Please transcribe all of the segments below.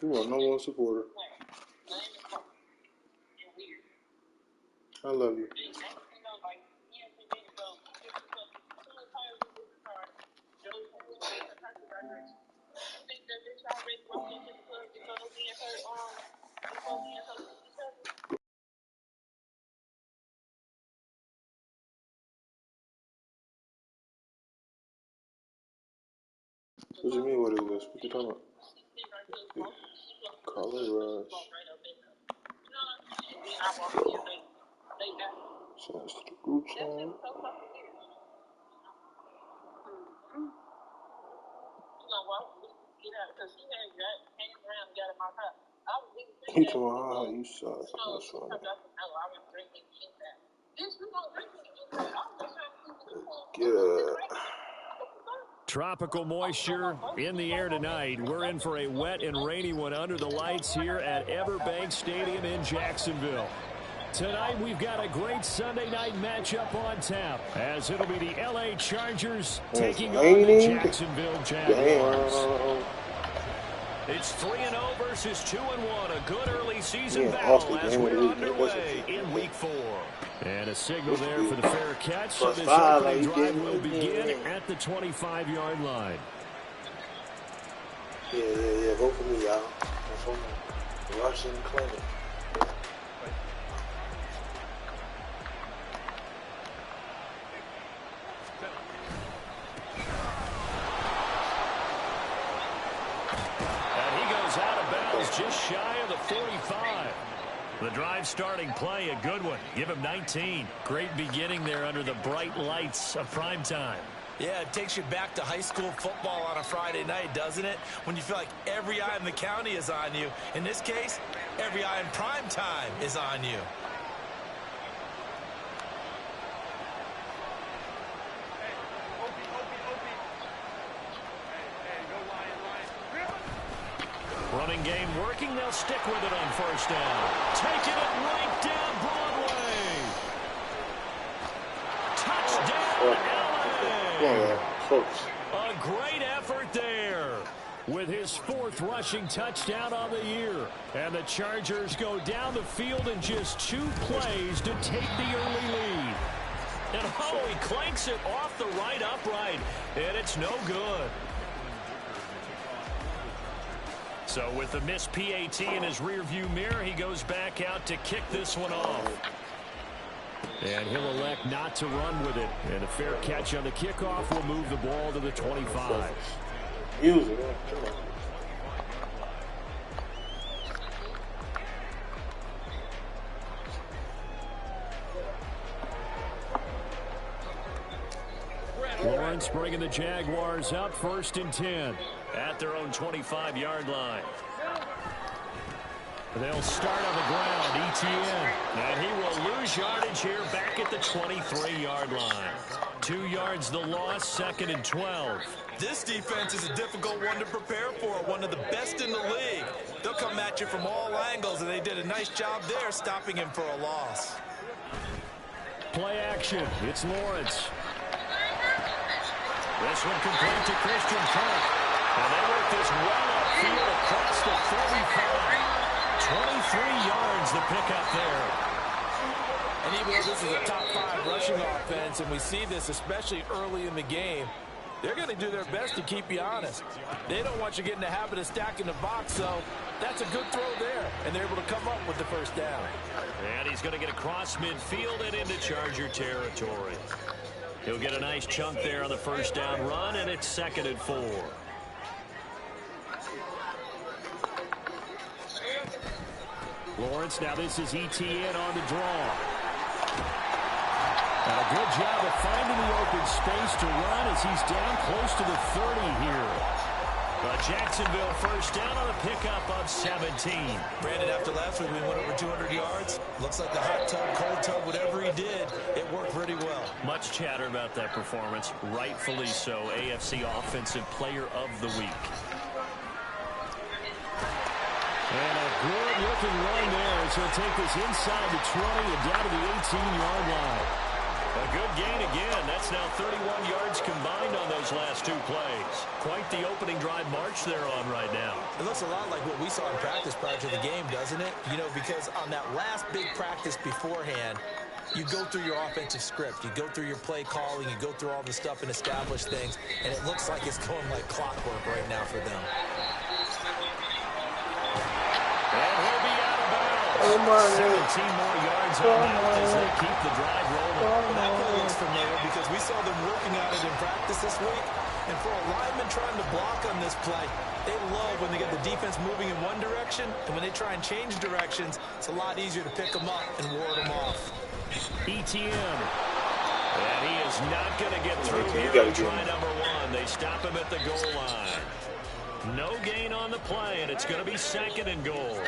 You are no one supporter. I love you. What do you mean, what is this? What you talking about? Color rush. Sends to the group chat. He told me, oh, you suck. That's funny. Good. Tropical moisture in the air tonight. We're in for a wet and rainy one under the lights here at Everbank Stadium in Jacksonville. Tonight we've got a great Sunday night matchup on tap as it'll be the LA Chargers taking on the Jacksonville Jaguars. It's 3-0 versus 2-1. A good early season battle as we're underway in Week 4. And a signal there for the fair catch. So this opening drive will begin at the 25-yard line. Yeah. Vote for me, y'all. That's on the Russian clinic. Just shy of the 45. The drive starting play, a good one. Give him 19. Great beginning there under the bright lights of prime time. Yeah, it takes you back to high school football on a Friday night, doesn't it? When you feel like every eye in the county is on you. In this case, every eye in prime time is on you. Running game working. They'll stick with it on first down. Taking it right down Broadway. Touchdown, LA. A great effort there with his 4th rushing touchdown on the year. And the Chargers go down the field in just 2 plays to take the early lead. And he clanks it off the right upright, and it's no good. So with the missed PAT in his rearview mirror, he goes back out to kick this one off. And he'll elect not to run with it. And a fair catch on the kickoff will move the ball to the 25. Use it. Lawrence bringing the Jaguars up 1st and 10 at their own 25-yard line. They'll start on the ground, Etienne. And he will lose yardage here back at the 23-yard line. 2 yards the loss, 2nd and 12. This defense is a difficult one to prepare for, one of the best in the league. They'll come at you from all angles, and they did a nice job there stopping him for a loss. Play action. It's Lawrence. This one complete to Christian Kirk. And they work this well upfield across the 45. 23 yards the pickup there. And even though this is a top 5 rushing offense, and we see this especially early in the game, they're going to do their best to keep you honest. They don't want you getting the habit of stacking the box, so that's a good throw there. And they're able to come up with the first down. And he's going to get across midfield and into Charger territory. He'll get a nice chunk there on the first down run, and it's 2nd and 4. Lawrence, now this is Etienne on the draw. And a good job of finding the open space to run as he's down close to the 30 here. Jacksonville first down on a pickup of 17. Brandon, after last week, we went over 200 yards. Looks like the hot tub, cold tub, whatever he did, it worked pretty well. Much chatter about that performance. Rightfully so. AFC Offensive Player of the Week. And a good-looking run there as he'll take this inside the 20 and down to the 18-yard line. A good gain again. That's now 31 yards combined on those last two plays. Quite the opening drive march they're on right now. It looks a lot like what we saw in practice prior to the game, doesn't it? You know, because on that last big practice beforehand, you go through your offensive script. You go through your play calling. You go through all the stuff and establish things. And it looks like it's going like clockwork right now for them. And he'll be out of bounds. 17 more yards on that as they keep the drive rolling. That play looks familiar because we saw them working at it in practice this week. And for a lineman trying to block on this play, they love when they get the defense moving in one direction. And when they try and change directions, it's a lot easier to pick them up and ward them off. ETN. And he is not going to get through here on try number one. They stop him at the goal line. No gain on the play, and it's going to be second and goal.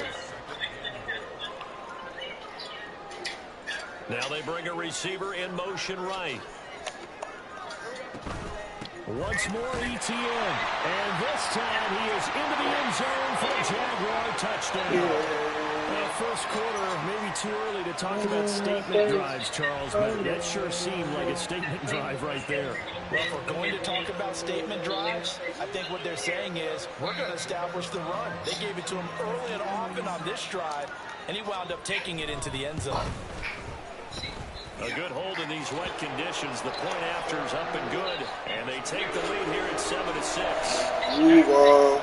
Now they bring a receiver in motion right. Once more ETN. And this time he is into the end zone for a Jaguar touchdown. First quarter, maybe too early to talk about statement drives, Charles, but that sure seemed like a statement drive right there. Well, if we're going to talk about statement drives, I think what they're saying is we're going to establish the run. They gave it to him early and often on this drive, and he wound up taking it into the end zone. A good hold in these wet conditions. The point after is up and good, and they take the lead here at 7-6. Move on.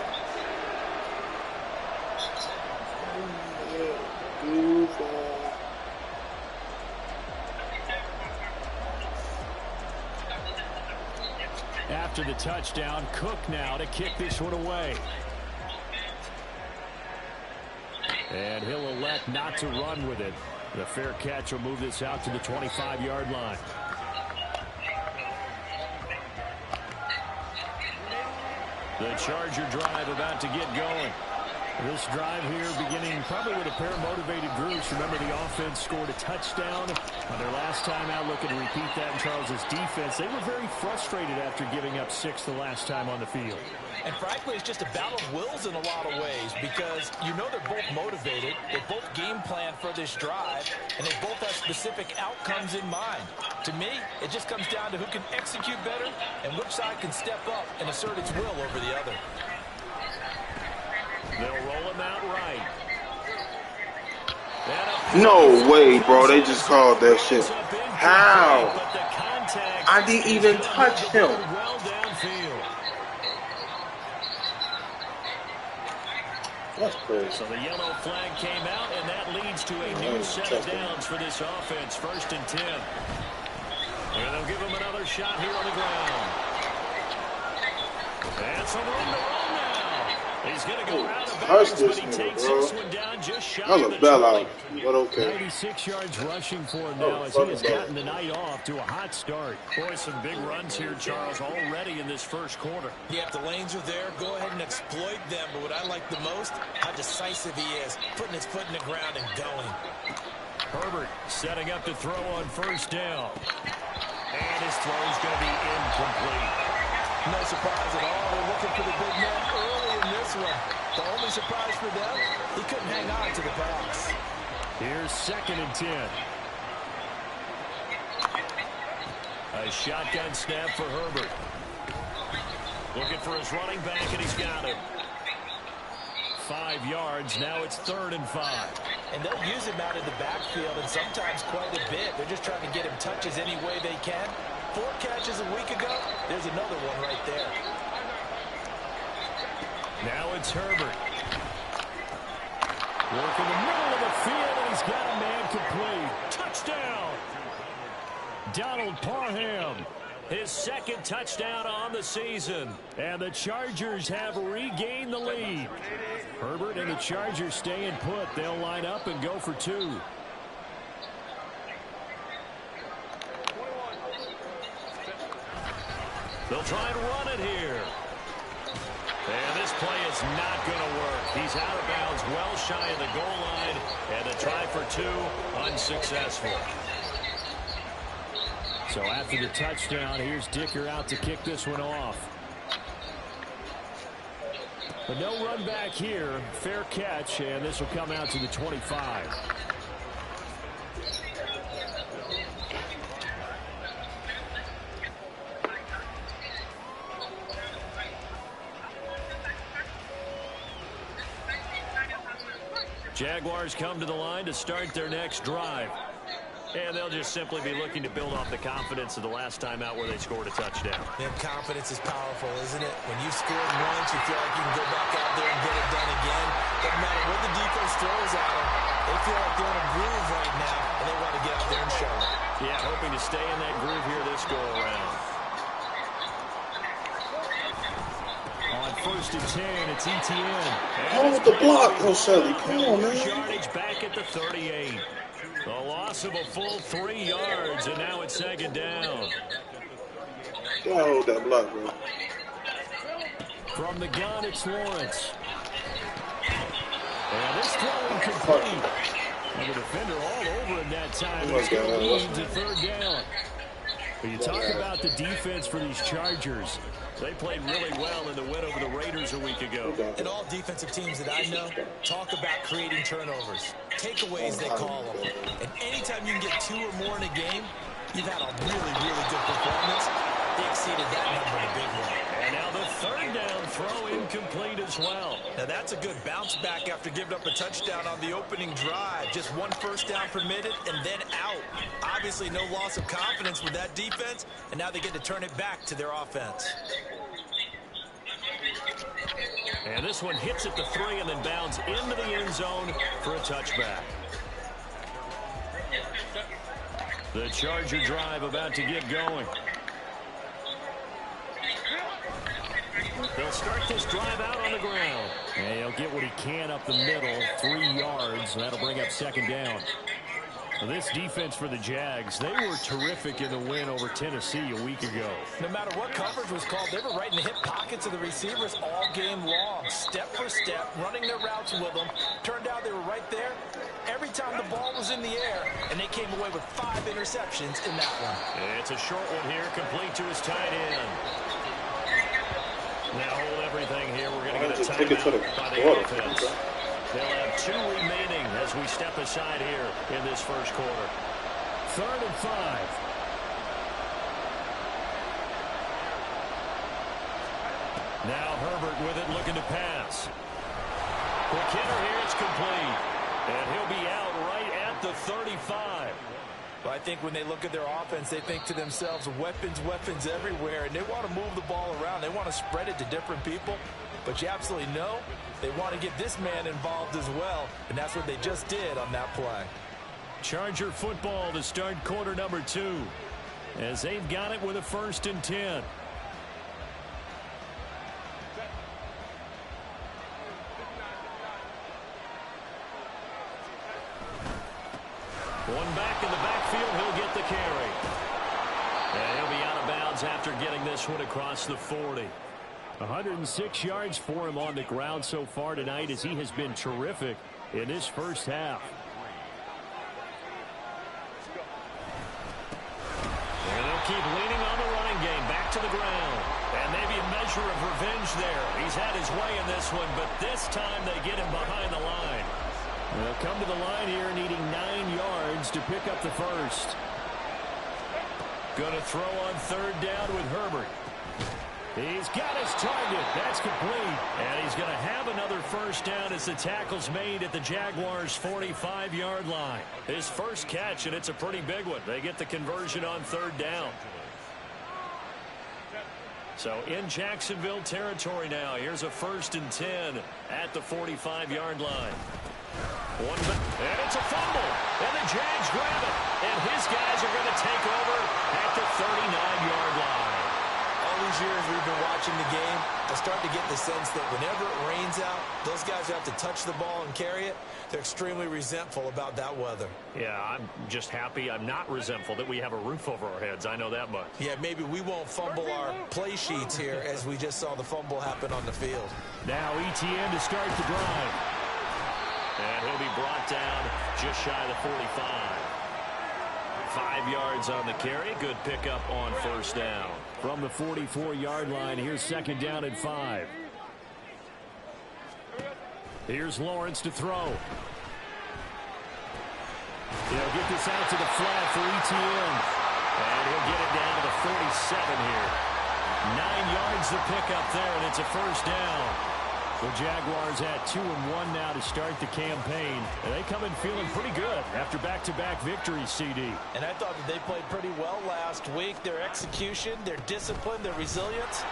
After the touchdown, Cook now to kick this one away. And he'll elect not to run with it. The fair catch will move this out to the 25-yard line. The Charger drive about to get going. This drive here beginning probably with a pair of motivated groups. Remember, the offense scored a touchdown on their last time out. Looking to repeat that in Charles's defense. They were very frustrated after giving up 6 the last time on the field. And frankly, it's just a battle of wills in a lot of ways because you know they're both motivated. They both game plan for this drive, and they both have specific outcomes in mind. To me, it just comes down to who can execute better and which side can step up and assert its will over the other. They'll roll him out right. No way, bro. They just called that shit. How? I didn't even touch him. Well downfield. That's crazy. So the yellow flag came out, and that leads to a new set of downs for this offense. 1st and 10. And they'll give him another shot here on the ground. And some room to run now. He's going to go out of bounds, but he takes this one down just shy of the 20. But okay. 96 yards rushing for him now as he has gotten the night off to a hot start. Boy, some big runs here, Charles, already in this first quarter. Yeah, if the lanes are there, go ahead and exploit them. But what I like the most, how decisive he is, putting his foot in the ground and going. Herbert setting up to throw on 1st down. And his throw is going to be incomplete. No surprise at all. They're looking for the big man early in this one. The only surprise for them, he couldn't hang on to the pass. Here's 2nd and 10. A shotgun snap for Herbert. Looking for his running back, and he's got him. 5 yards. Now it's 3rd and 5. And they'll use him out in the backfield, and sometimes quite a bit. They're just trying to get him touches any way they can. 4 catches a week ago. There's another one right there. Now it's Herbert. Working the middle of the field, and he's got a man complete. Touchdown! Donald Parham. His 2nd touchdown on the season. And the Chargers have regained the lead. Herbert and the Chargers staying put. They'll line up and go for 2. They'll try and run it here. And this play is not going to work. He's out of bounds, well shy of the goal line, and a try for two, unsuccessful. So after the touchdown, here's Dicker out to kick this one off. But no run back here. Fair catch, and this will come out to the 25. Jaguars come to the line to start their next drive. And they'll just simply be looking to build off the confidence of the last time out where they scored a touchdown. Man, confidence is powerful, isn't it? When you've scored once, you feel like you can go back out there and get it done again. Doesn't matter what the defense throws at them. They feel like they're in a groove right now, and they want to get out there and show it. Yeah, hoping to stay in that groove here this go-around. On 1st and 10, it's Etienne. Hold the block, Roselli. Come on, man. Yardage back at the 38. The loss of a full 3 yards, and now it's 2nd down. Gotta hold that block, bro. From the gun, it's Lawrence. And this throw incomplete. And the defender all over him that time. It's going to lead to 3rd down. But you talk about the defense for these Chargers. They played really well in the win over the Raiders a week ago. And all defensive teams that I know talk about creating turnovers. Takeaways, they call them. And anytime you can get 2 or more in a game, you've had a really, really good performance. They exceeded that number in a big way. And now the 3rd down throw incomplete as well. Now that's a good bounce back after giving up a touchdown on the opening drive. Just 1 first down permitted and then out. Obviously no loss of confidence with that defense, and now they get to turn it back to their offense. And this one hits at the 3 and then bounds into the end zone for a touchback. The Charger drive about to get going. They'll start this drive out on the ground. And he'll get what he can up the middle, 3 yards. That'll bring up 2nd down. Well, this defense for the Jags, they were terrific in the win over Tennessee a week ago. No matter what coverage was called, they were right in the hip pockets of the receivers all game long. Step for step, running their routes with them. Turned out they were right there every time the ball was in the air, and they came away with 5 interceptions in that one. It's a short one here, complete to his tight end. Now hold everything here. We're going to get a timeout by the offense. They'll have 2 remaining as we step aside here in this first quarter. 3rd and 5. Now Herbert with it, looking to pass. Quick hitter here, it's complete. And he'll be out right at the 35. Well, I think when they look at their offense, they think to themselves, weapons, weapons everywhere, and they want to move the ball around. They want to spread it to different people. But you absolutely know they want to get this man involved as well, and that's what they just did on that play. Charger football to start quarter number 2 as they've got it with a 1st and 10. One back in the backfield, he'll get the carry. And he'll be out of bounds after getting this one across the 40. 106 yards for him on the ground so far tonight as he has been terrific in this first half. And they'll keep leaning on the running game. Back to the ground. And maybe a measure of revenge there. He's had his way in this one, but this time they get him behind the line. They'll come to the line here needing 9 yards to pick up the first. Going to throw on 3rd down with Herbert. He's got his target. That's complete. And he's going to have another first down as the tackle's made at the Jaguars' 45-yard line. His first catch, and it's a pretty big one. They get the conversion on 3rd down. So in Jacksonville territory now. Here's a 1st and 10 at the 45-yard line. And it's a fumble. And the Jags grab it. And his guys are going to take over at the 39-yard line. Oh, All these years we've been watching the game, I start to get the sense that whenever it rains out, those guys who have to touch the ball and carry it, they're extremely resentful about that weather. Yeah, I'm just happy I'm not resentful that we have a roof over our heads. I know that much. Yeah, maybe we won't fumble our play sheets here as we just saw the fumble happen on the field. Now ETN to start the drive. And he'll be brought down just shy of the 45. 5 yards on the carry. Good pickup on first down. From the 44-yard line, here's second down and 5. Here's Lawrence to throw. He'll get this out to the flat for ETN. And he'll get it down to the 47 here. 9 yards to pick up there, and it's a first down. The Jaguars at 2-1 now to start the campaign. And they come in feeling pretty good after back-to-back victories, CD. And I thought that they played pretty well last week. Their execution, their discipline, their resilience,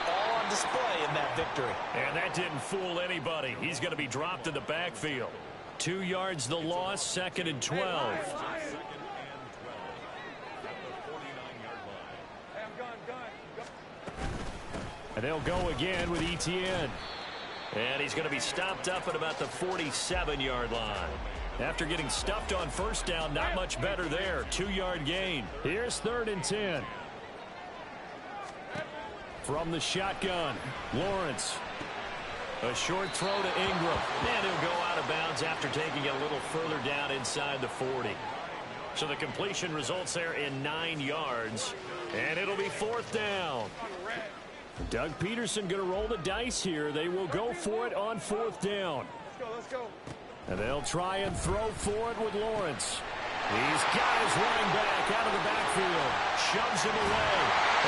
all on display in that victory. And that didn't fool anybody. He's going to be dropped in the backfield. 2 yards the loss, second and 12. And they'll go again with ETN. And he's going to be stopped up at about the 47-yard line. After getting stuffed on first down, not much better there. 2-yard gain. Here's third and 10. From the shotgun, Lawrence. A short throw to Ingram. And he'll go out of bounds after taking it a little further down inside the 40. So the completion results there in 9 yards. And it'll be fourth down. Doug Peterson going to roll the dice here. They will go for it on fourth down. Let's go. And they'll try and throw for it with Lawrence. He's got his running back out of the backfield. Shoves him away.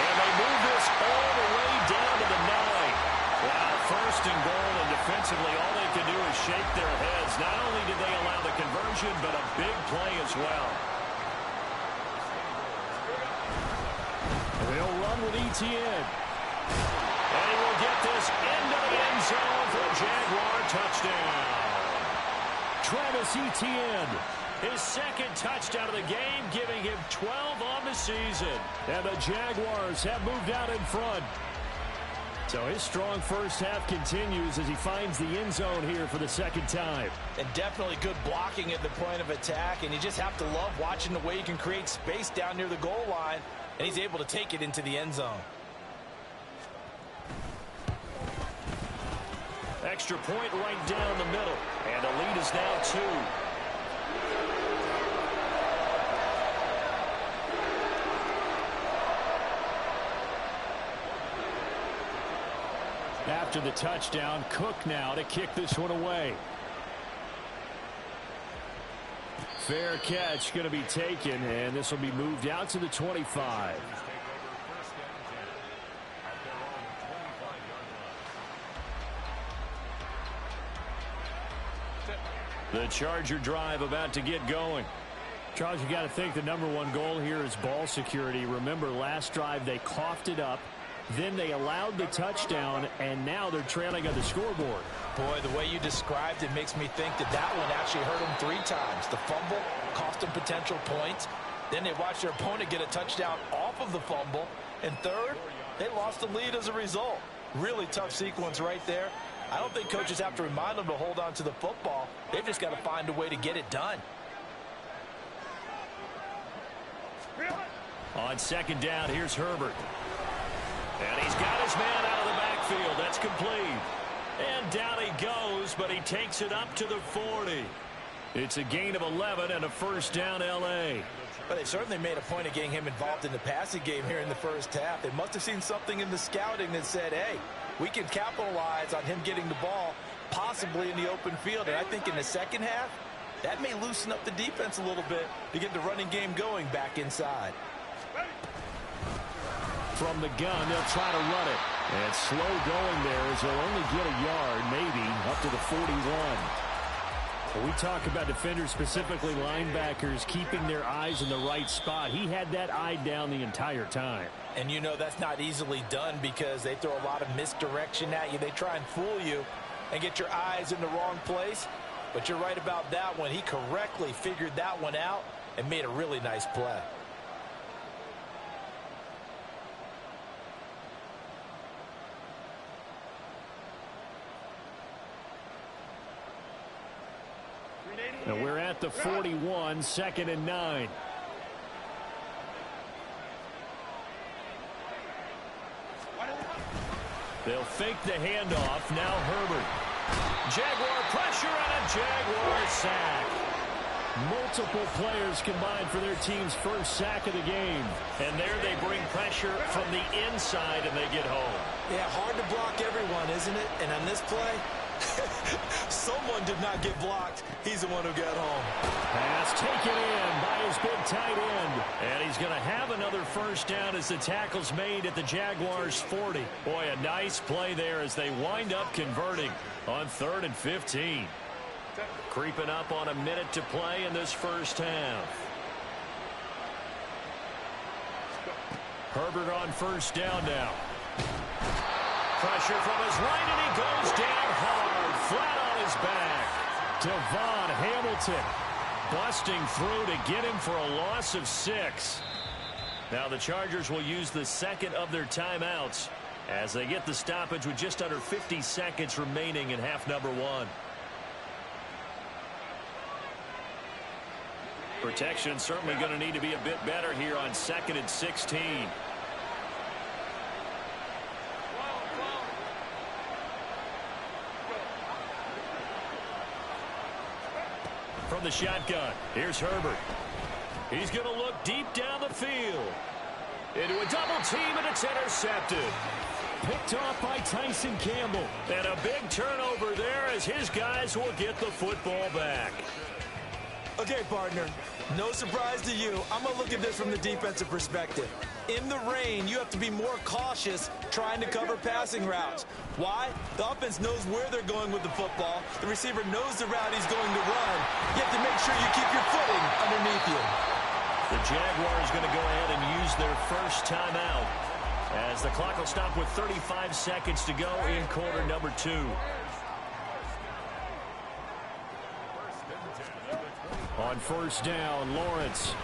And they move this all the way down to the 9. Wow, first and goal, and defensively all they can do is shake their heads. Not only did they allow the conversion, but a big play as well. They'll run with ETN. And he will get this into the end zone for a Jaguar touchdown. Travis Etienne, his second touchdown of the game, giving him 12 on the season. And the Jaguars have moved out in front. So his strong first half continues as he finds the end zone here for the second time. And definitely good blocking at the point of attack. And you just have to love watching the way he can create space down near the goal line. And he's able to take it into the end zone. Extra point right down the middle. And the lead is now 2. After the touchdown, Cook now to kick this one away. Fair catch going to be taken, and this will be moved out to the 25. The Charger drive about to get going. Charles, you got to think the #1 goal here is ball security. Remember, last drive they coughed it up. Then they allowed the touchdown, and now they're trailing on the scoreboard. Boy, the way you described it makes me think that that one actually hurt them 3 times. The fumble cost them potential points. Then they watched their opponent get a touchdown off of the fumble. And third, they lost the lead as a result. Really tough sequence right there. I don't think coaches have to remind them to hold on to the football. They've just got to find a way to get it done. On second down, here's Herbert. And he's got his man out of the backfield. That's complete. And down he goes, but he takes it up to the 40. It's a gain of 11 and a first down, L.A. But they certainly made a point of getting him involved in the passing game here in the first half. They must have seen something in the scouting that said, hey, we can capitalize on him getting the ball, possibly in the open field. And I think in the second half, that may loosen up the defense a little bit to get the running game going back inside. From the gun, they'll try to run it. And slow going there as they'll only get a yard, maybe, up to the 41. When we talk about defenders, specifically linebackers, keeping their eyes in the right spot, he had that eye down the entire time. And you know that's not easily done because they throw a lot of misdirection at you. They try and fool you and get your eyes in the wrong place. But you're right about that one. He correctly figured that one out and made a really nice play. And we're at the 41, 2nd and 9. They'll fake the handoff. Now Herbert. Jaguar pressure and a Jaguar sack. Multiple players combined for their team's first sack of the game. And there they bring pressure from the inside and they get home. Yeah, hard to block everyone, isn't it? And on this play, someone did not get blocked. He's the one who got home. Pass taken in by his big tight end. And he's going to have another first down as the tackle's made at the Jaguars' 40. Boy, a nice play there as they wind up converting on 3rd and 15. Creeping up on a minute to play in this first half. Herbert on first down now. Pressure from his right, and he goes down hard, flat on his back. Devon Hamilton busting through to get him for a loss of 6. Now the Chargers will use the second of their timeouts as they get the stoppage with just under 50 seconds remaining in half number 1. Protection certainly going to need to be a bit better here on 2nd and 16. From the shotgun, here's Herbert. He's going to look deep down the field. Into a double team, and it's intercepted. Picked off by Tyson Campbell. And a big turnover there as his guys will get the football back. Okay, partner, no surprise to you. I'm going to look at this from the defensive perspective. In the rain, you have to be more cautious trying to cover passing routes. Why? The offense knows where they're going with the football. The receiver knows the route he's going to run. You have to make sure you keep your footing underneath you. The Jaguars going to go ahead and use their first timeout as the clock will stop with 35 seconds to go in quarter number 2. On first down, Lawrence.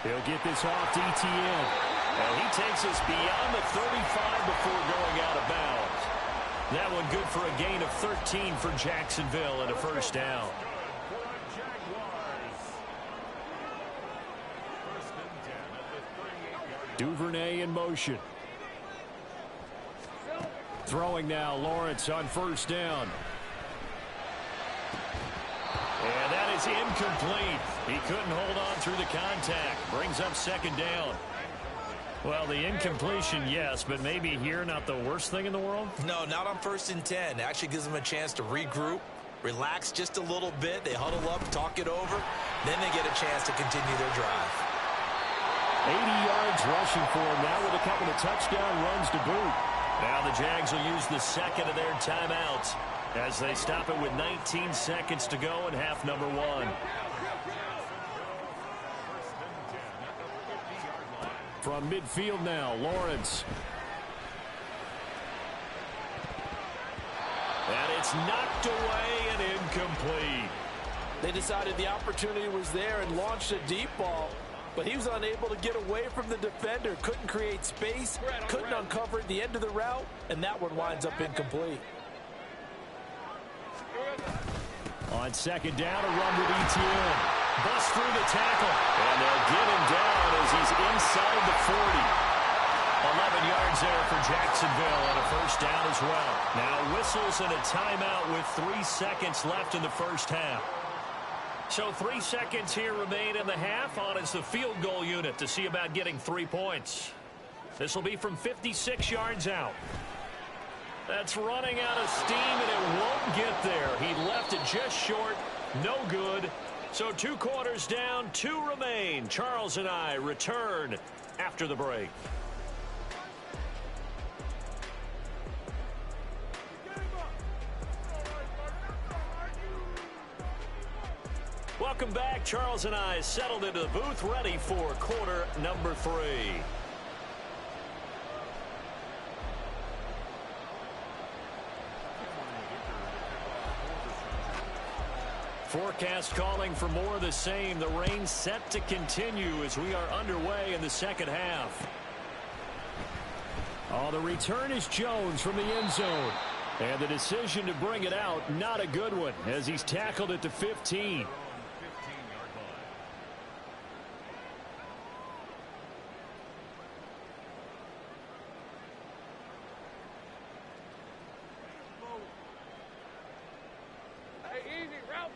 He'll get this off to Etienne. And he takes us beyond the 35 before going out of bounds. That one good for a gain of 13 for Jacksonville and a first down. Duvernay in motion. Throwing now, Lawrence on first down. And that is incomplete. He couldn't hold on through the contact. Brings up second down. Well, the incompletion, yes, but maybe here not the worst thing in the world? No, not on 1st and 10. It actually gives them a chance to regroup, relax just a little bit. They huddle up, talk it over. Then they get a chance to continue their drive. 80 yards rushing for him now with a couple of touchdown runs to boot. Now the Jags will use the second of their timeouts as they stop it with 19 seconds to go in half number 1. From midfield now, Lawrence. And it's knocked away and incomplete. They decided the opportunity was there and launched a deep ball, but he was unable to get away from the defender. Couldn't create space, couldn't uncover the end of the route, and that one winds up incomplete. On second down, a run with Etienne. Bust through the tackle. And they'll get him down as he's inside the 40. 11 yards there for Jacksonville and a first down as well. Now whistles and a timeout with 3 seconds left in the first half. So 3 seconds here remain in the half. On is the field goal unit to see about getting 3 points. This will be from 56 yards out. That's running out of steam, and it won't get there. He left it just short. No good. So 2 quarters down, 2 remain. Charles and I return after the break. Welcome back. Charles and I settled into the booth, ready for quarter number 3. Forecast calling for more of the same. The rain set to continue as we are underway in the second half. Oh, the return is Jones from the end zone. And the decision to bring it out, not a good one, as he's tackled at the 15.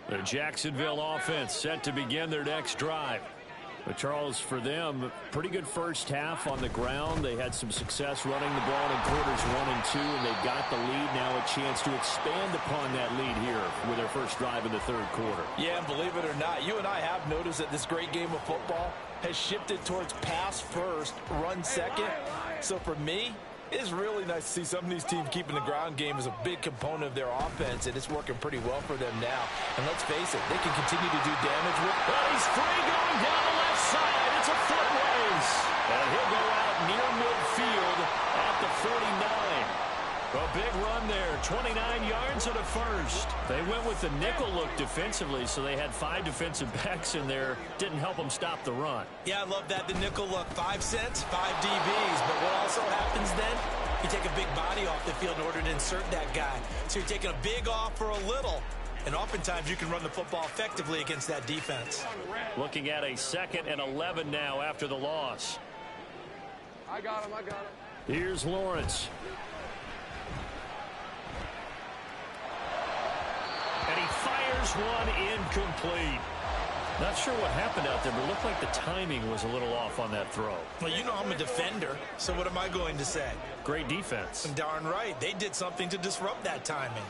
The Jacksonville offense set to begin their next drive. But Charles, for them, pretty good first half on the ground. They had some success running the ball in quarters 1 and 2, and they got the lead. Now a chance to expand upon that lead here with their first drive in the third quarter. Yeah, and believe it or not, you and I have noticed that this great game of football has shifted towards pass first, run second. So for me, it's really nice to see some of these teams keeping the ground game as a big component of their offense, and it's working pretty well for them now. And let's face it, they can continue to do damage with. Well, he's free going down the left side. It's a foot race. And he'll go out near midfield at the 49. A big run there, 29 yards and a first. They went with the nickel look defensively, so they had 5 defensive backs in there. Didn't help them stop the run. Yeah, I love that. The nickel look, 5 cents, 5 DBs. But what also happens then, you take a big body off the field in order to insert that guy. So you're taking a big off for a little. And oftentimes you can run the football effectively against that defense. Looking at a 2nd and 11 now after the loss. I got him. Here's Lawrence. And he fires one incomplete. Not sure what happened out there, but it looked like the timing was a little off on that throw. Well, you know I'm a defender, so what am I going to say? Great defense. Darn right. They did something to disrupt that timing.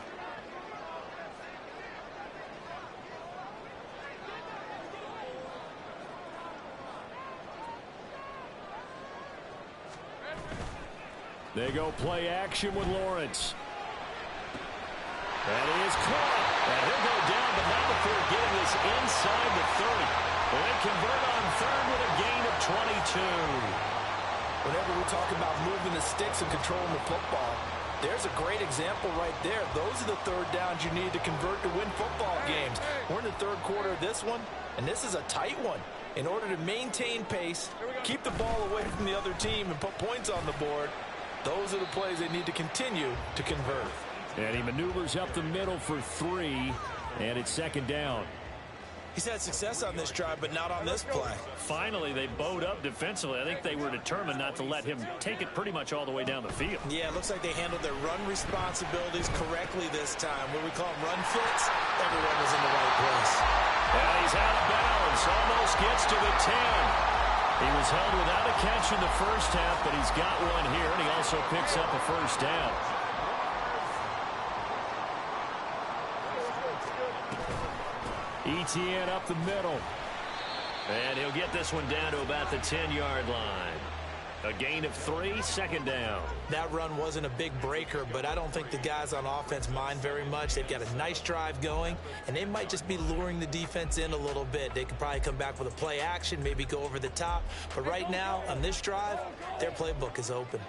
They go play action with Lawrence. That is caught. And he'll go down, but not before getting this inside the 30. Well, they convert on third with a gain of 22. Whenever we talk about moving the sticks and controlling the football, there's a great example right there. Those are the third downs you need to convert to win football games. We're in the third quarter of this one, and this is a tight one. In order to maintain pace, keep the ball away from the other team, and put points on the board, those are the plays they need to continue to convert. And he maneuvers up the middle for 3, and it's 2nd down. He's had success on this drive, but not on this play. Finally, they bowed up defensively. I think they were determined not to let him take it pretty much all the way down the field. Yeah, it looks like they handled their run responsibilities correctly this time. What we call them run fits, everyone was in the right place. And he's out of bounds, almost gets to the 10. He was held without a catch in the first half, but he's got one here, and he also picks up a first down. Etienne up the middle. And he'll get this one down to about the 10-yard line. A gain of 3, 2nd down. That run wasn't a big breaker, but I don't think the guys on offense mind very much. They've got a nice drive going, and they might just be luring the defense in a little bit. They could probably come back with a play action, maybe go over the top. But right now, on this drive, their playbook is open.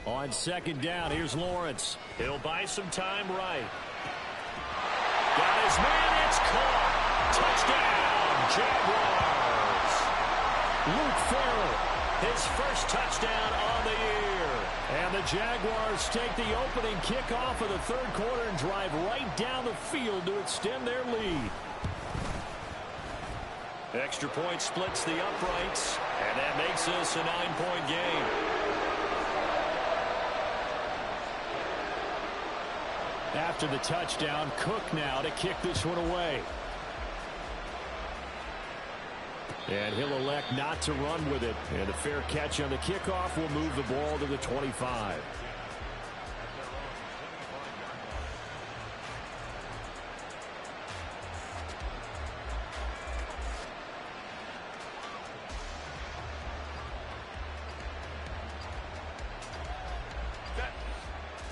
On 2nd down, here's Lawrence. He'll buy some time right. Got his man, it's caught. Touchdown, Jaguars. Luke Farrell, his first touchdown on the year. And the Jaguars take the opening kickoff of the third quarter and drive right down the field to extend their lead. Extra point splits the uprights, and that makes this a 9-point game. After the touchdown, Cook now to kick this one away. And he'll elect not to run with it. And a fair catch on the kickoff will move the ball to the 25.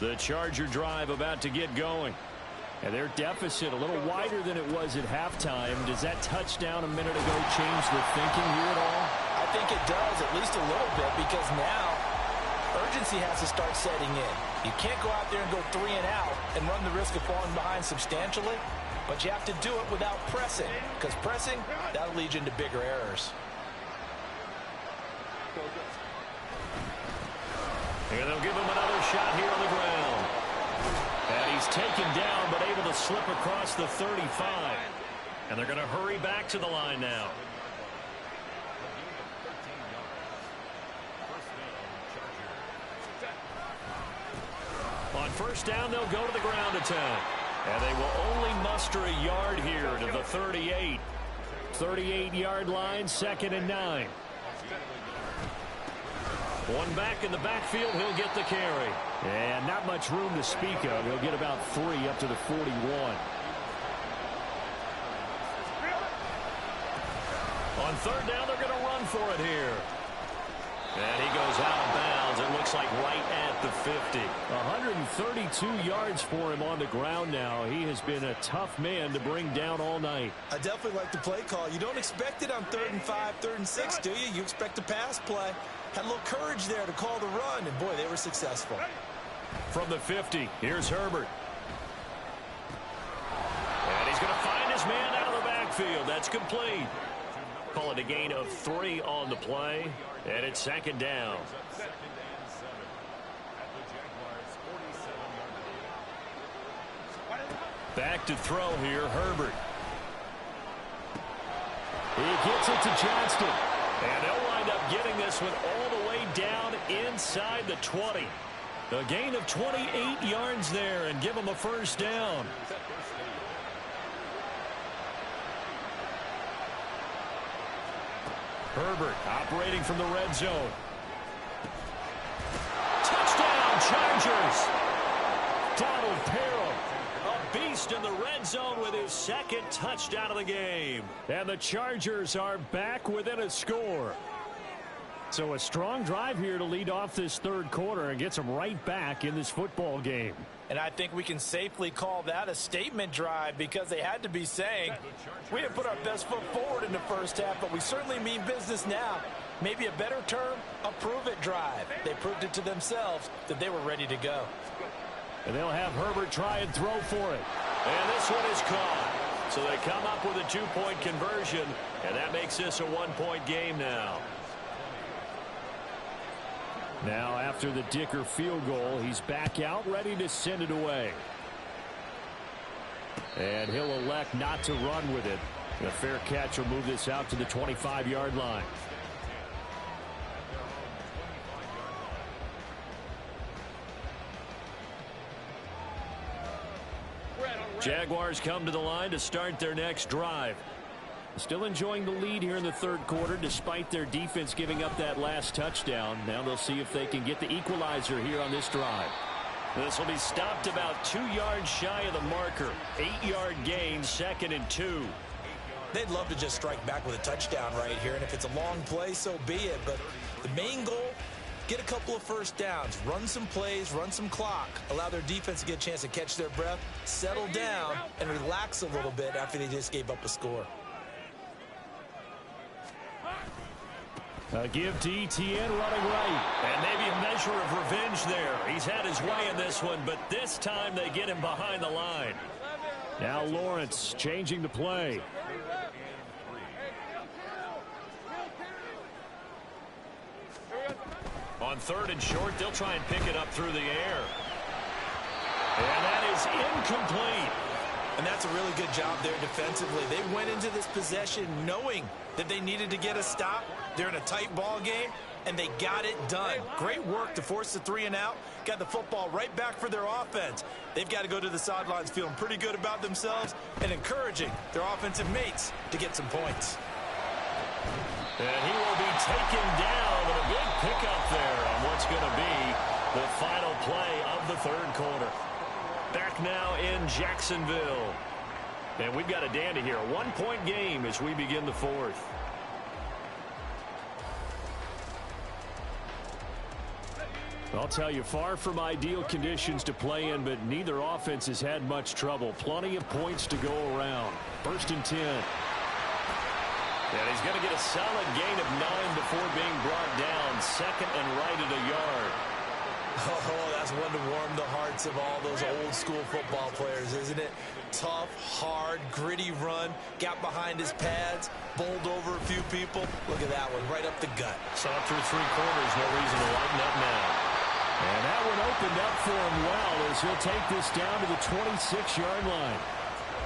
The Charger drive about to get going. And their deficit a little wider than it was at halftime. Does that touchdown a minute ago change the thinking here at all? I think it does, at least a little bit, because now urgency has to start setting in. You can't go out there and go 3 and out and run the risk of falling behind substantially. but you have to do it without pressing, because pressing, that'll lead you into bigger errors. And they'll give him another shot here on the ground. And he's taken down, but able to slip across the 35. And they're going to hurry back to the line now. On first down, they'll go to the ground attack. And they will only muster a yard here to the 38. 38-yard line, 2nd and 9. One back in the backfield, he'll get the carry. And not much room to speak of. He'll get about 3 up to the 41. On third down, they're going to run for it here. And he goes out of bounds. It looks like right at the 50. 132 yards for him on the ground now. He has been a tough man to bring down all night. I definitely like the play call. You don't expect it on 3rd and 5, 3rd and 6, do you? You expect a pass play. Had a little courage there to call the run, and boy, they were successful. From the 50, here's Herbert. And he's going to find his man out of the backfield. That's complete. Call it a gain of 3 on the play, and it's 2nd down. Back to throw here, Herbert. He gets it to Johnston. And they'll wind up getting this one all the way down inside the 20. A gain of 28 yards there and give them a first down. Herbert operating from the red zone. Touchdown, Chargers. Donald Parham, a beast in the red zone with his 2nd touchdown of the game. And the Chargers are back within a score. So a strong drive here to lead off this 3rd quarter and gets them right back in this football game. And I think we can safely call that a statement drive, because they had to be saying, we didn't put our best foot forward in the first half, but we certainly mean business now. Maybe a better term, a prove-it drive. They proved it to themselves that they were ready to go. And they'll have Herbert try and throw for it. And this one is caught. So they come up with a 2-point conversion, and that makes this a 1-point game now. Now, after the Dicker field goal, he's back out, ready to send it away. And he'll elect not to run with it. And a fair catch will move this out to the 25-yard line. Jaguars come to the line to start their next drive. Still enjoying the lead here in the 3rd quarter despite their defense giving up that last touchdown. Now they'll see if they can get the equalizer here on this drive. This will be stopped about 2 yards shy of the marker. 8-yard gain, 2nd and 2. They'd love to just strike back with a touchdown right here, and if it's a long play, so be it. But the main goal, get a couple of first downs, run some plays, run some clock, allow their defense to get a chance to catch their breath, settle down, and relax a little bit after they just gave up a score. A give to Etienne running right. And maybe a measure of revenge there. He's had his way in this one, but this time they get him behind the line. Now Lawrence changing the play. On 3rd and short, they'll try and pick it up through the air. And that is incomplete. And that's a really good job there defensively. They went into this possession knowing that they needed to get a stop. They're in a tight ball game, and they got it done. Great work to force the 3 and out. Got the football right back for their offense. They've got to go to the sidelines feeling pretty good about themselves and encouraging their offensive mates to get some points. And he will be taken down with a big pickup there on what's going to be the final play of the 3rd quarter. Back now in Jacksonville. And we've got a dandy here. A 1-point game as we begin the 4th. I'll tell you, far from ideal conditions to play in, but neither offense has had much trouble. Plenty of points to go around. 1st and 10. And he's going to get a solid gain of 9 before being brought down. 2nd and right at a yard. Oh, that's one to warm the hearts of all those old school football players, isn't it? Tough, hard, gritty run, got behind his pads, bowled over a few people. Look at that one, right up the gut. Saw it through three quarters, no reason to lighten up now. And that one opened up for him well as he'll take this down to the 26-yard line.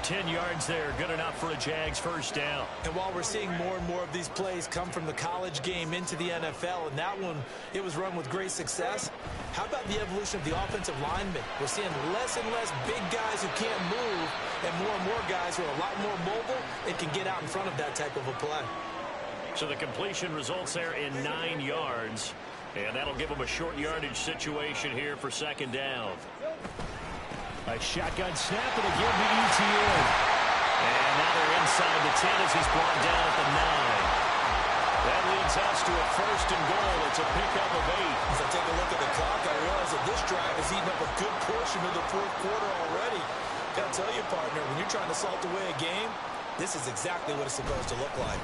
10 yards there, good enough for a Jags first down. And while we're seeing more and more of these plays come from the college game into the NFL, and that one, it was run with great success, how about the evolution of the offensive linemen? We're seeing less and less big guys who can't move and more guys who are a lot more mobile and can get out in front of that type of a play. So the completion results there in 9 yards, and that'll give them a short yardage situation here for second down. A shotgun snap and again to ETN. And now they're inside the 10 as he's brought down at the 9. That leads us to a first and goal. It's a pickup of 8. As I take a look at the clock, I realize that this drive has eaten up a good portion of the fourth quarter already. Got to tell you, partner, when you're trying to salt away a game, this is exactly what it's supposed to look like.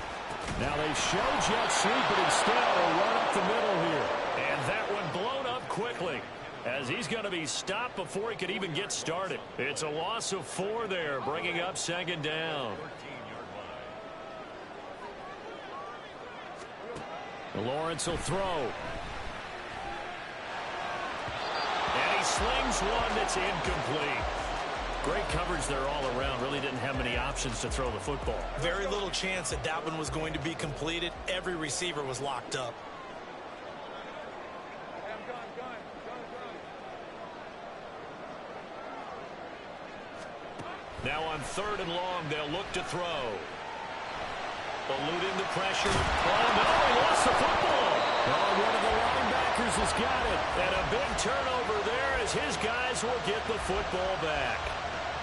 Now they show jet sweep, but instead a run up the middle here. And that one blown up quickly, as he's going to be stopped before he could even get started. It's a loss of 4 there, bringing up second down. Lawrence will throw. And he slings one that's incomplete. Great coverage there all around. Really didn't have many options to throw the football. Very little chance that that one was going to be completed. Every receiver was locked up. Now on 3rd and long, they'll look to throw. Eluding the pressure. Oh, no, he lost the football. Oh, one of the linebackers has got it. And a big turnover there as his guys will get the football back.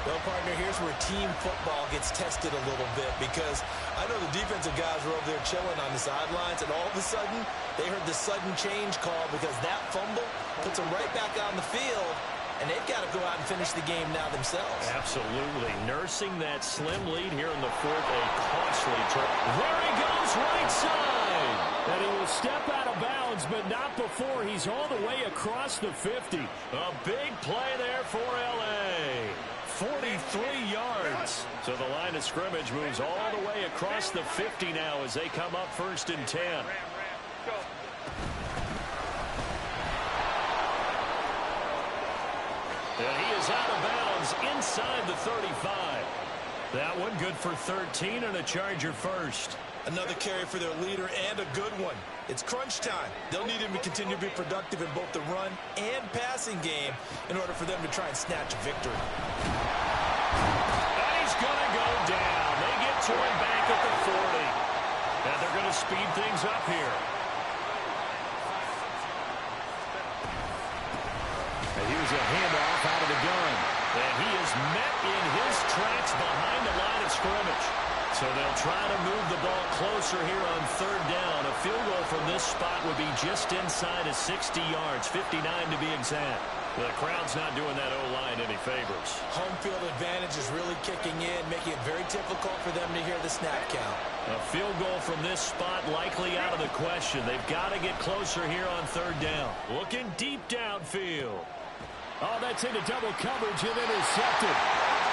Well, partner, here's where team football gets tested a little bit, because I know the defensive guys were over there chilling on the sidelines, and all of a sudden, they heard the sudden change call because that fumble puts them right back on the field. And they've got to go out and finish the game now themselves. Absolutely. Nursing that slim lead here in the fourth, a costly turn. There he goes, right side. And he will step out of bounds, but not before he's all the way across the 50. A big play there for L.A. 43 yards. So the line of scrimmage moves all the way across the 50 now as they come up 1st and 10. And he is out of bounds inside the 35. That one good for 13 and a Charger first. Another carry for their leader and a good one. It's crunch time. They'll need him to continue to be productive in both the run and passing game in order for them to try and snatch a victory. And he's going to go down. They get to him back at the 40. And they're going to speed things up here. And here's a handoff out of the gun. And he is met in his tracks behind the line of scrimmage. So they'll try to move the ball closer here on 3rd down. A field goal from this spot would be just inside of 60 yards, 59 to be exact. The crowd's not doing that O-line any favors. Home field advantage is really kicking in, making it very difficult for them to hear the snap count. A field goal from this spot likely out of the question. They've got to get closer here on 3rd down. Looking deep downfield. Oh, that's into double coverage and intercepted.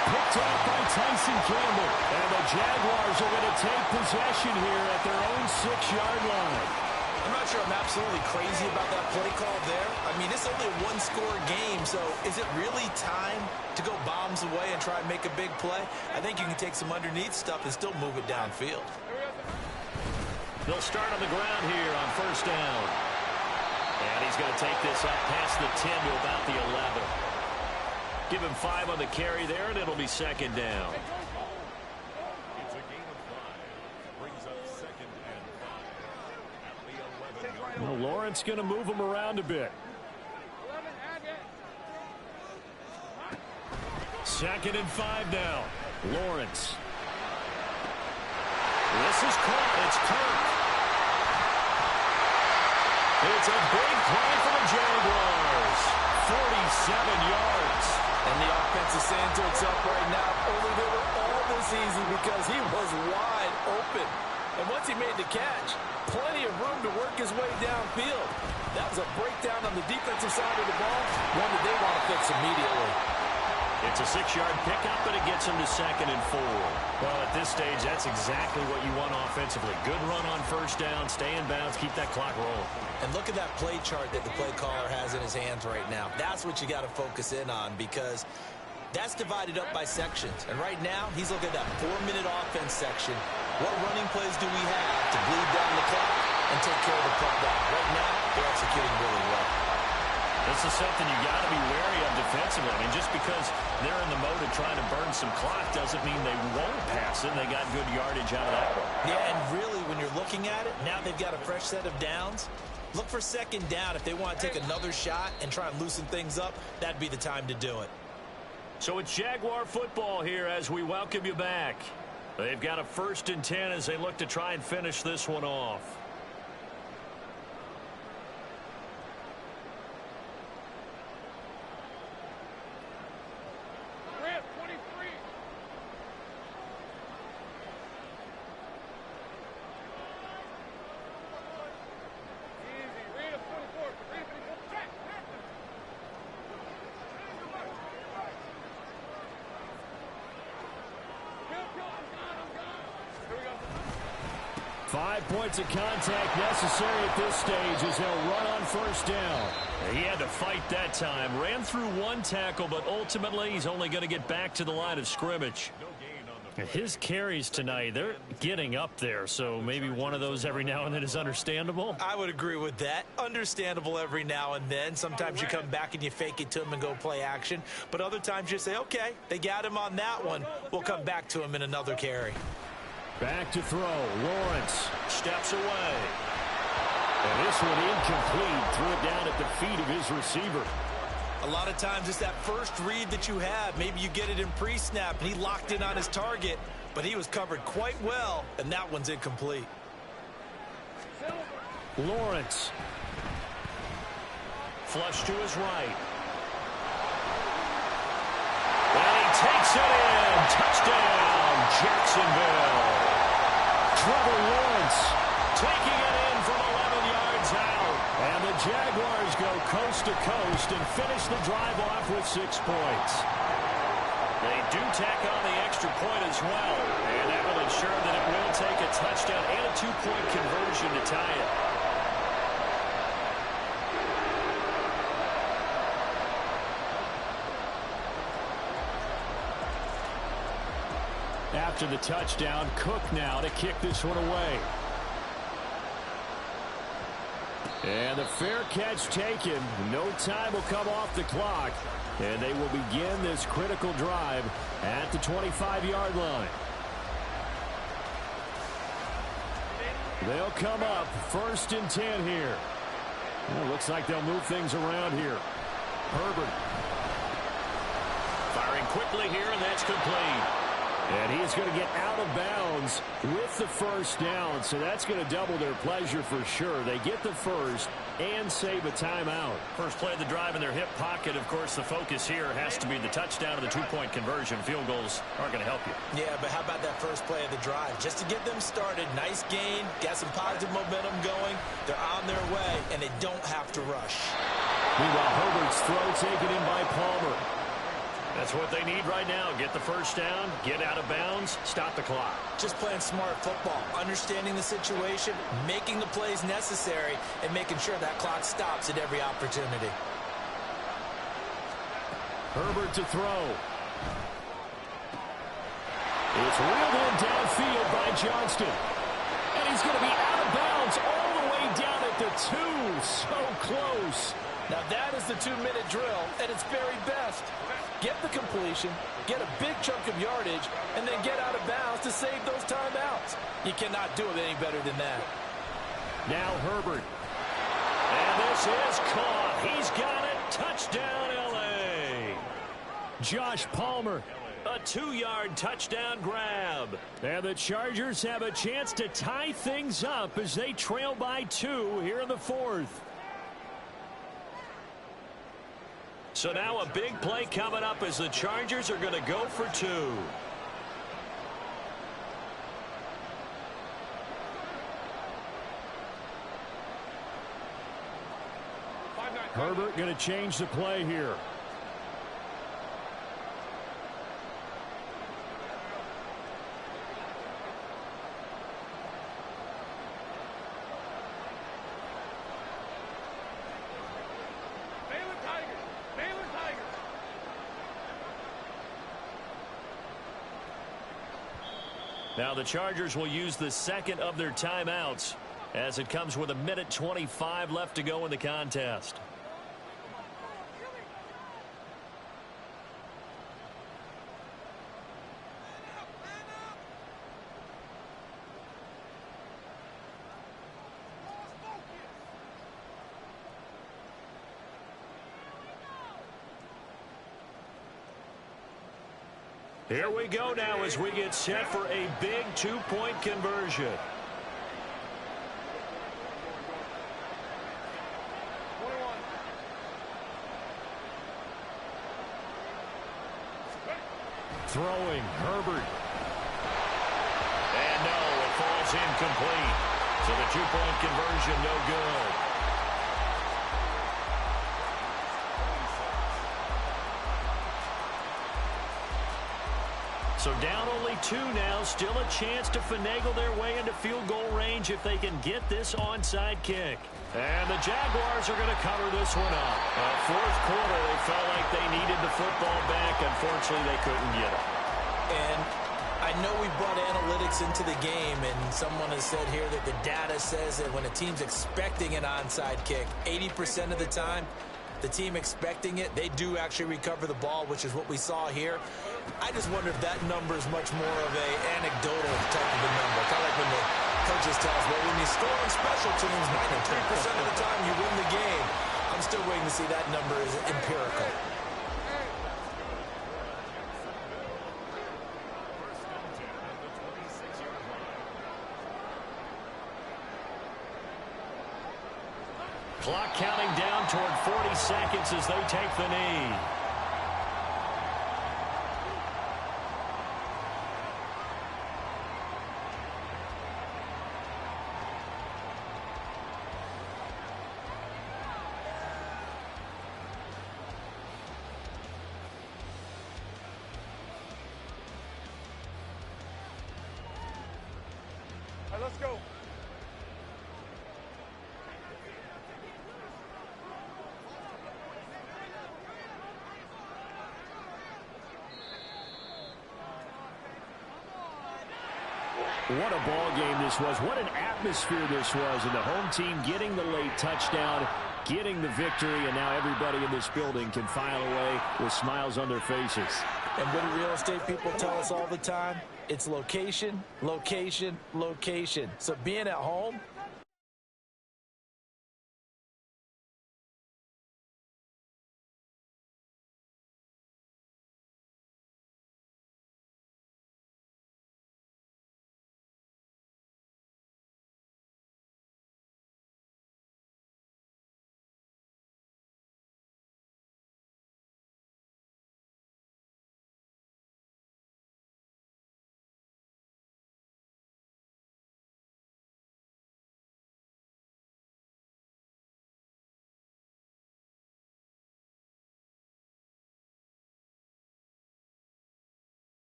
Picked off by Tyson Campbell. And the Jaguars are going to take possession here at their own 6-yard line. I'm not sure I'm absolutely crazy about that play call there. I mean, it's only a one-score game, so is it really time to go bombs away and try and make a big play? I think you can take some underneath stuff and still move it downfield. They'll start on the ground here on 1st down. And he's going to take this up past the 10 to about the 11. Give him 5 on the carry there, and it'll be 2nd down. It's a game of 5. Brings up 2nd and 5 at the 11-yard line. Well, Lawrence going to move him around a bit. 2nd and 5 now. Lawrence. This is caught. It's Kirk. It's a big play for the Jaguars. 47 yards. And the offense is saying to itself right now, only they were all this easy because he was wide open. And once he made the catch, plenty of room to work his way downfield. That was a breakdown on the defensive side of the ball, one that they want to fix immediately. It's a 6-yard pickup, and it gets him to 2nd and 4. Well, at this stage, that's exactly what you want offensively. Good run on first down, stay in bounds, keep that clock rolling. And look at that play chart that the play caller has in his hands right now. That's what you got to focus in on, because that's divided up by sections. And right now, he's looking at that 4-minute offense section. What running plays do we have to bleed down the clock and take care of the problem? Right now, they're executing really well. This is something you got to be wary of defensively. I mean, just because they're in the mode of trying to burn some clock doesn't mean they won't pass it. They got good yardage out of that one. Yeah, and really, when you're looking at it, now they've got a fresh set of downs. Look for 2nd down. If they want to take another shot and try and loosen things up, that'd be the time to do it. So it's Jaguar football here as we welcome you back. They've got a 1st and 10 as they look to try and finish this one off. Points of contact necessary at this stage as they'll run on 1st down. He had to fight that time. Ran through 1 tackle, but ultimately he's only going to get back to the line of scrimmage. His carries tonight, they're getting up there, so maybe one of those every now and then is understandable. I would agree with that. Understandable every now and then. Sometimes you come back and you fake it to him and go play action. But other times you say, okay, they got him on that one. We'll come back to him in another carry. Back to throw. Lawrence steps away. And this one incomplete. Threw it down at the feet of his receiver. A lot of times it's that first read that you have. Maybe you get it in pre-snap, and he locked in on his target, but he was covered quite well, and that one's incomplete. Lawrence. Flush to his right. And he takes it in. Touchdown, Jacksonville. Trevor Lawrence taking it in from 11 yards out. And the Jaguars go coast to coast and finish the drive off with 6 points. They do tack on the extra point as well. And that will ensure that it will take a touchdown and a 2-point conversion to tie it. After the touchdown, Cook now to kick this one away. And the fair catch taken. No time will come off the clock. And they will begin this critical drive at the 25-yard line. They'll come up 1st and 10 here. Well, looks like they'll move things around here. Herbert firing quickly here, and that's complete. And he is going to get out of bounds with the 1st down, so that's going to double their pleasure for sure. They get the 1st and save a timeout. First play of the drive in their hip pocket. Of course, the focus here has to be the touchdown and the 2-point conversion. Field goals aren't going to help you. Yeah, but how about that first play of the drive? Just to get them started, nice gain, got some positive momentum going. They're on their way, and they don't have to rush. Meanwhile, Herbert's throw taken in by Palmer. That's what they need right now. Get the 1st down, get out of bounds, stop the clock. Just playing smart football, understanding the situation, making the plays necessary, and making sure that clock stops at every opportunity. Herbert to throw. It's reeled in downfield by Johnston. And he's going to be out of bounds all the way down at the 2. So close. Now that is the 2-minute drill at its very best. Get the completion, get a big chunk of yardage, and then get out of bounds to save those timeouts. You cannot do it any better than that. Now Herbert. And this is caught. He's got it. Touchdown, L.A. Josh Palmer. A 2-yard touchdown grab. And the Chargers have a chance to tie things up as they trail by 2 here in the 4th. So now a big play coming up as the Chargers are going to go for 2. Herbert going to change the play here. Now the Chargers will use the second of their timeouts as it comes with 1:25 left to go in the contest. Here we go now as we get set for a big two-point conversion. Throwing, Herbert. And no, it falls incomplete. So the two-point conversion no good. So down only 2 now, still a chance to finagle their way into field goal range if they can get this onside kick. And the Jaguars are going to cover this one up. Fourth quarter, they felt like they needed the football back. Unfortunately, they couldn't get it. And I know we brought analytics into the game, and someone has said here that the data says that when a team's expecting an onside kick, 80% of the time, the team expecting it, they do actually recover the ball, which is what we saw here. I just wonder if that number is much more of an anecdotal type of a number. Kind of like when the coaches tell us, well, when you score on special teams, 93% of the time you win the game. I'm still waiting to see that number is empirical. Clock counting down toward 40 seconds as they take the knee. All right, let's go. What a ball game this was. What an atmosphere this was. And the home team getting the late touchdown, getting the victory, and now everybody in this building can file away with smiles on their faces. And what do real estate people tell us all the time? It's location, location, location. So being at home,